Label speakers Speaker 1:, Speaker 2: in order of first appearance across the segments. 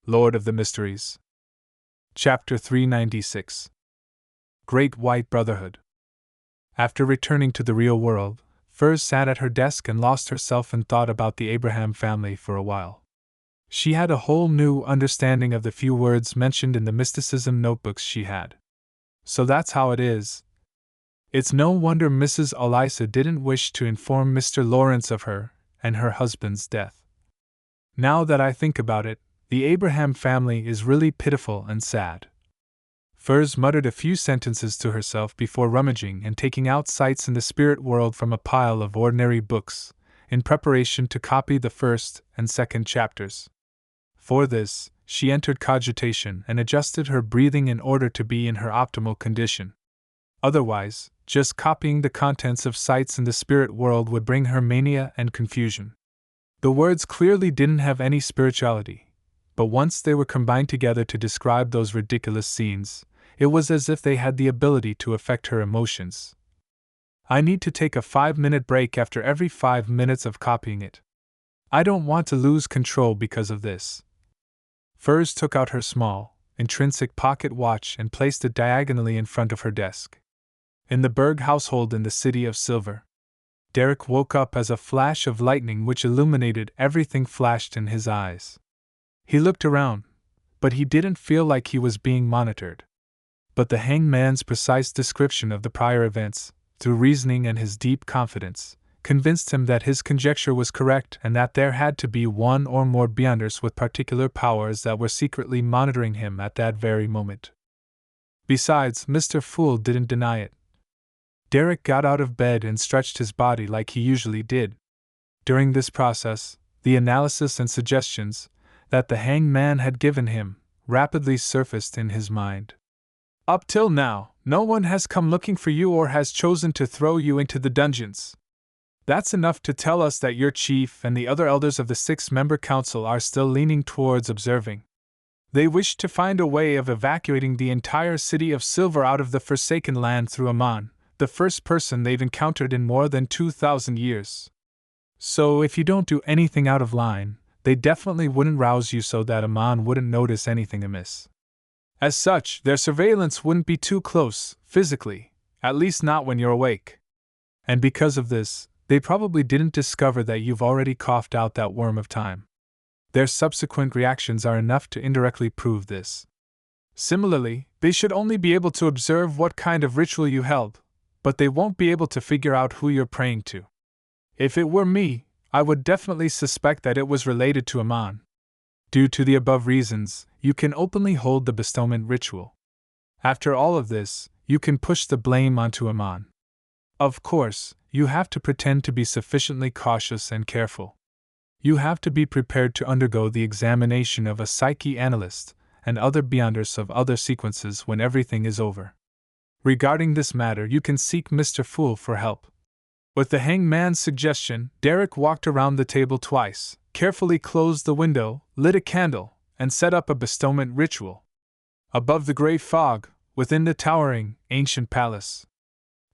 Speaker 1: Lord of the Mysteries. Chapter 396. Great White Brotherhood. After returning to the real world, Furs sat at her desk and lost herself in thought about the Abraham family for a while. She had a whole new understanding of the few words mentioned in the mysticism notebooks she had. So that's how it is. It's no wonder Mrs. Elisa didn't wish to inform Mr. Lawrence of her and her husband's death. Now that I think about it, the Abraham family is really pitiful and sad. Furs muttered a few sentences to herself before rummaging and taking out Sights in the Spirit World from a pile of ordinary books, in preparation to copy the first and second chapters. For this, she entered cogitation and adjusted her breathing in order to be in her optimal condition. Otherwise, just copying the contents of Sights in the Spirit World would bring her mania and confusion. The words clearly didn't have any spirituality, but once they were combined together to describe those ridiculous scenes, it was as if they had the ability to affect her emotions. I need to take a 5-minute break after every 5 minutes of copying it. I don't want to lose control because of this. Furs took out her small, intrinsic pocket watch and placed it diagonally in front of her desk. In the Berg household in the City of Silver, Derek woke up as a flash of lightning which illuminated everything flashed in his eyes. He looked around, but he didn't feel like he was being monitored. But the hangman's precise description of the prior events, through reasoning and his deep confidence, convinced him that his conjecture was correct and that there had to be one or more beyonders with particular powers that were secretly monitoring him at that very moment. Besides, Mr. Fool didn't deny it. Derek got out of bed and stretched his body like he usually did. During this process, the analysis and suggestions that the hangman had given him rapidly surfaced in his mind. Up till now, no one has come looking for you or has chosen to throw you into the dungeons. That's enough to tell us that your chief and the other elders of the 6-member council are still leaning towards observing. They wish to find a way of evacuating the entire City of Silver out of the Forsaken Land through Amon, the first person they've encountered in more than 2,000 years. So if you don't do anything out of line, they definitely wouldn't rouse you so that Amon wouldn't notice anything amiss. As such, their surveillance wouldn't be too close, physically, at least not when you're awake. And because of this, they probably didn't discover that you've already coughed out that worm of time. Their subsequent reactions are enough to indirectly prove this. Similarly, they should only be able to observe what kind of ritual you held, but they won't be able to figure out who you're praying to. If it were me, I would definitely suspect that it was related to Amon. Due to the above reasons, you can openly hold the bestowment ritual. After all of this, you can push the blame onto Amon. Of course, you have to pretend to be sufficiently cautious and careful. You have to be prepared to undergo the examination of a psyche analyst and other beyonders of other sequences when everything is over. Regarding this matter, you can seek Mr. Fool for help. With the hangman's suggestion, Derek walked around the table twice, carefully closed the window, lit a candle, and set up a bestowment ritual. Above the gray fog, within the towering, ancient palace,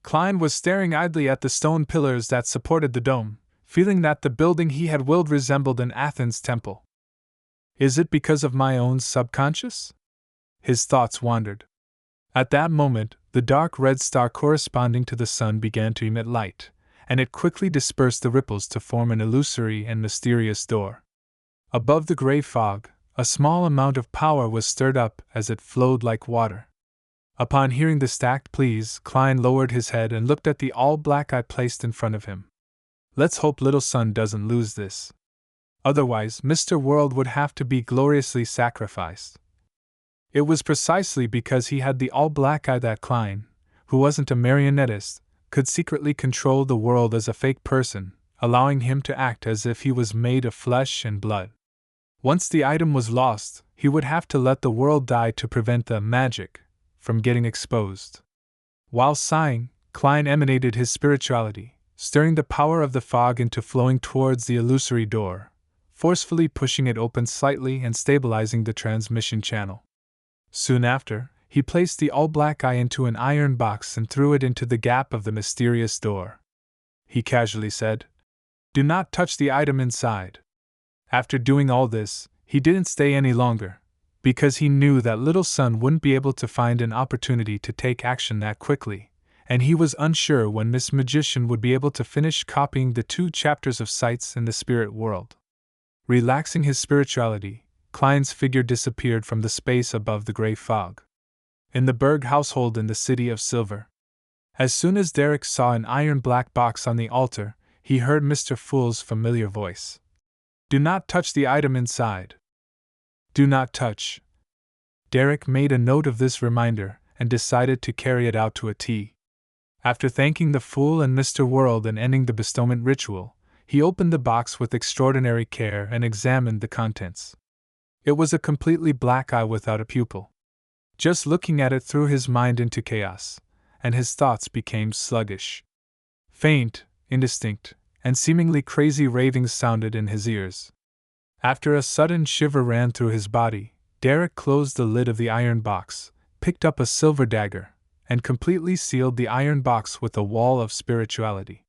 Speaker 1: Klein was staring idly at the stone pillars that supported the dome, feeling that the building he had willed resembled an Athens temple. Is it because of my own subconscious? His thoughts wandered. At that moment, the dark red star corresponding to the sun began to emit light, and it quickly dispersed the ripples to form an illusory and mysterious door. Above the gray fog, a small amount of power was stirred up as it flowed like water. Upon hearing the stacked pleas, Klein lowered his head and looked at the all-black eye placed in front of him. Let's hope little son doesn't lose this. Otherwise, Mr. World would have to be gloriously sacrificed. It was precisely because he had the all-black eye that Klein, who wasn't a marionettist, could secretly control the world as a fake person, allowing him to act as if he was made of flesh and blood. Once the item was lost, he would have to let the world die to prevent the magic from getting exposed. While sighing, Klein emanated his spirituality, stirring the power of the fog into flowing towards the illusory door, forcefully pushing it open slightly and stabilizing the transmission channel. Soon after, he placed the all-black eye into an iron box and threw it into the gap of the mysterious door. He casually said, "Do not touch the item inside." After doing all this, he didn't stay any longer, because he knew that little son wouldn't be able to find an opportunity to take action that quickly, and he was unsure when Miss Magician would be able to finish copying the 2 chapters of Sights in the Spirit World. Relaxing his spirituality, Klein's figure disappeared from the space above the gray fog. In the Berg household in the City of Silver. As soon as Derek saw an iron black box on the altar, he heard Mr. Fool's familiar voice. "Do not touch the item inside. Do not touch." Derek made a note of this reminder and decided to carry it out to a T. After thanking the Fool and Mr. World and ending the bestowment ritual, he opened the box with extraordinary care and examined the contents. It was a completely black eye without a pupil. Just looking at it threw his mind into chaos, and his thoughts became sluggish. Faint, indistinct, and seemingly crazy ravings sounded in his ears. After a sudden shiver ran through his body, Derek closed the lid of the iron box, picked up a silver dagger, and completely sealed the iron box with a wall of spirituality.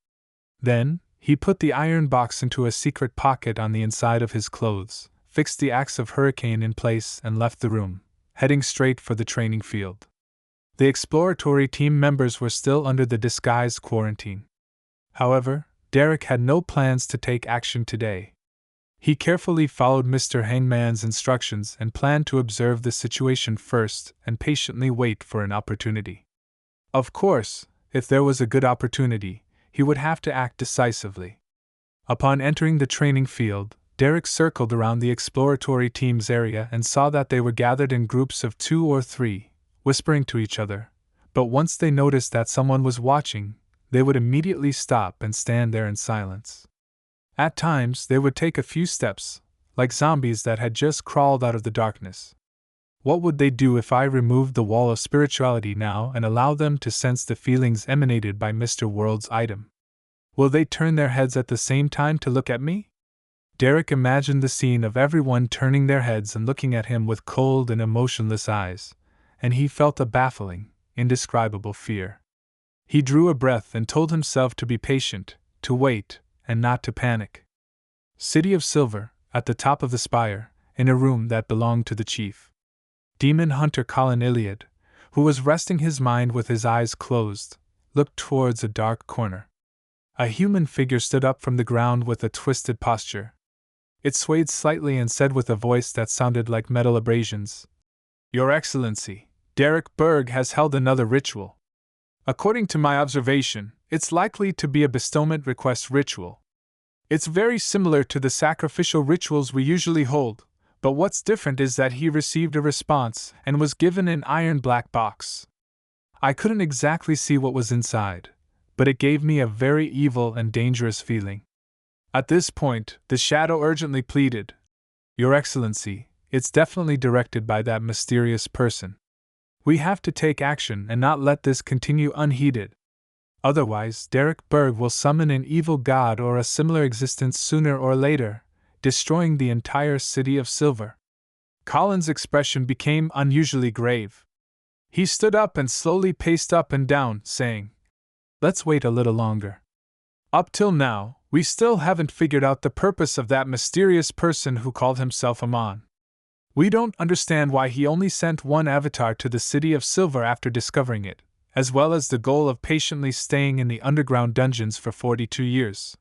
Speaker 1: Then, he put the iron box into a secret pocket on the inside of his clothes, fixed the axe of Hurricane in place, and left the room, heading straight for the training field. The exploratory team members were still under the disguised quarantine. However, Derek had no plans to take action today. He carefully followed Mr. Hangman's instructions and planned to observe the situation first and patiently wait for an opportunity. Of course, if there was a good opportunity, he would have to act decisively. Upon entering the training field, Derek circled around the exploratory team's area and saw that they were gathered in groups of 2 or 3, whispering to each other, but once they noticed that someone was watching, they would immediately stop and stand there in silence. At times, they would take a few steps, like zombies that had just crawled out of the darkness. What would they do if I removed the wall of spirituality now and allowed them to sense the feelings emanated by Mr. World's item? Will they turn their heads at the same time to look at me? Derek imagined the scene of everyone turning their heads and looking at him with cold and emotionless eyes, and he felt a baffling, indescribable fear. He drew a breath and told himself to be patient, to wait, and not to panic. City of Silver, at the top of the spire, in a room that belonged to the chief. Demon hunter Colin Iliad, who was resting his mind with his eyes closed, looked towards a dark corner. A human figure stood up from the ground with a twisted posture. It swayed slightly and said with a voice that sounded like metal abrasions, "Your Excellency, Derek Berg has held another ritual. According to my observation, it's likely to be a bestowment request ritual. It's very similar to the sacrificial rituals we usually hold, but what's different is that he received a response and was given an iron black box. I couldn't exactly see what was inside, but it gave me a very evil and dangerous feeling." At this point, the shadow urgently pleaded, "Your Excellency, it's definitely directed by that mysterious person. We have to take action and not let this continue unheeded. Otherwise, Derek Berg will summon an evil god or a similar existence sooner or later, destroying the entire City of Silver." Colin's expression became unusually grave. He stood up and slowly paced up and down, saying, "Let's wait a little longer. Up till now, we still haven't figured out the purpose of that mysterious person who called himself Amon. We don't understand why he only sent one avatar to the City of Silver after discovering it, as well as the goal of patiently staying in the underground dungeons for 42 years.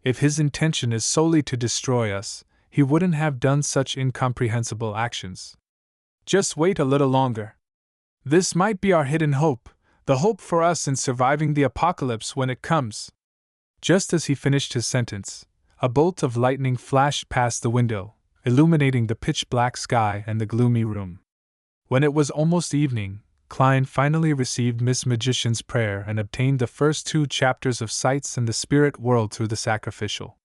Speaker 1: If his intention is solely to destroy us, he wouldn't have done such incomprehensible actions. Just wait a little longer. This might be our hidden hope, the hope for us in surviving the apocalypse when it comes." Just as he finished his sentence, a bolt of lightning flashed past the window, illuminating the pitch-black sky and the gloomy room. When it was almost evening, Klein finally received Miss Magician's prayer and obtained the first 2 chapters of Sights in the Spirit World through the sacrificial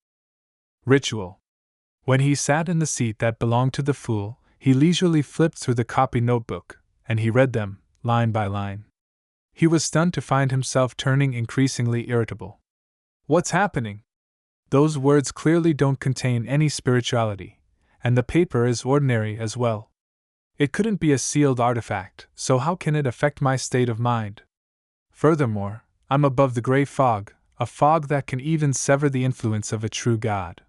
Speaker 1: ritual. When he sat in the seat that belonged to the Fool, he leisurely flipped through the copy notebook, and he read them, line by line. He was stunned to find himself turning increasingly irritable. What's happening? Those words clearly don't contain any spirituality, and the paper is ordinary as well. It couldn't be a sealed artifact, so how can it affect my state of mind? Furthermore, I'm above the gray fog, a fog that can even sever the influence of a true god.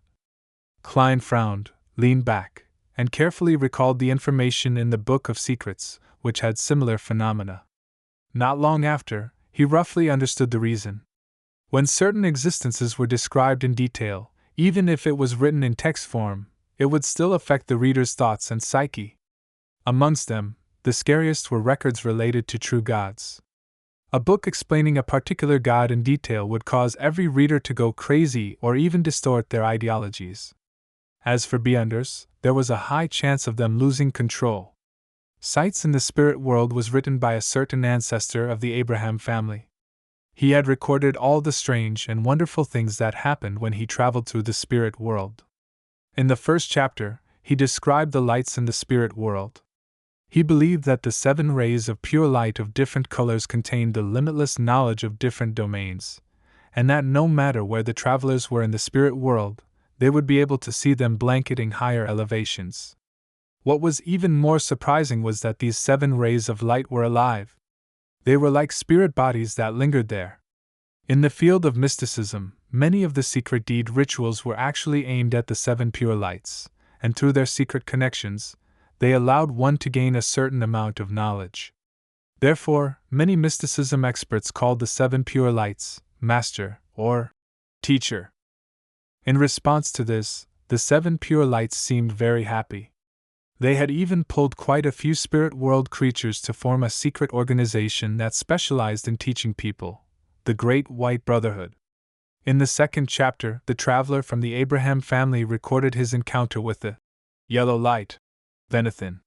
Speaker 1: Klein frowned, leaned back, and carefully recalled the information in the Book of Secrets, which had similar phenomena. Not long after, he roughly understood the reason. When certain existences were described in detail, even if it was written in text form, it would still affect the reader's thoughts and psyche. Amongst them, the scariest were records related to true gods. A book explaining a particular god in detail would cause every reader to go crazy or even distort their ideologies. As for beyonders, there was a high chance of them losing control. Sights in the Spirit World was written by a certain ancestor of the Abraham family. He had recorded all the strange and wonderful things that happened when he traveled through the Spirit World. In the first chapter, he described the lights in the Spirit World. He believed that the 7 rays of pure light of different colors contained the limitless knowledge of different domains, and that no matter where the travelers were in the Spirit World, they would be able to see them blanketing higher elevations. What was even more surprising was that these 7 rays of light were alive. They were like spirit bodies that lingered there. In the field of mysticism, many of the secret deed rituals were actually aimed at the 7 pure lights, and through their secret connections, they allowed one to gain a certain amount of knowledge. Therefore, many mysticism experts called the 7 pure lights master or teacher. In response to this, the 7 pure lights seemed very happy. They had even pulled quite a few spirit world creatures to form a secret organization that specialized in teaching people, the Great White Brotherhood. In the second chapter, the traveler from the Abraham family recorded his encounter with the yellow light, Venathan.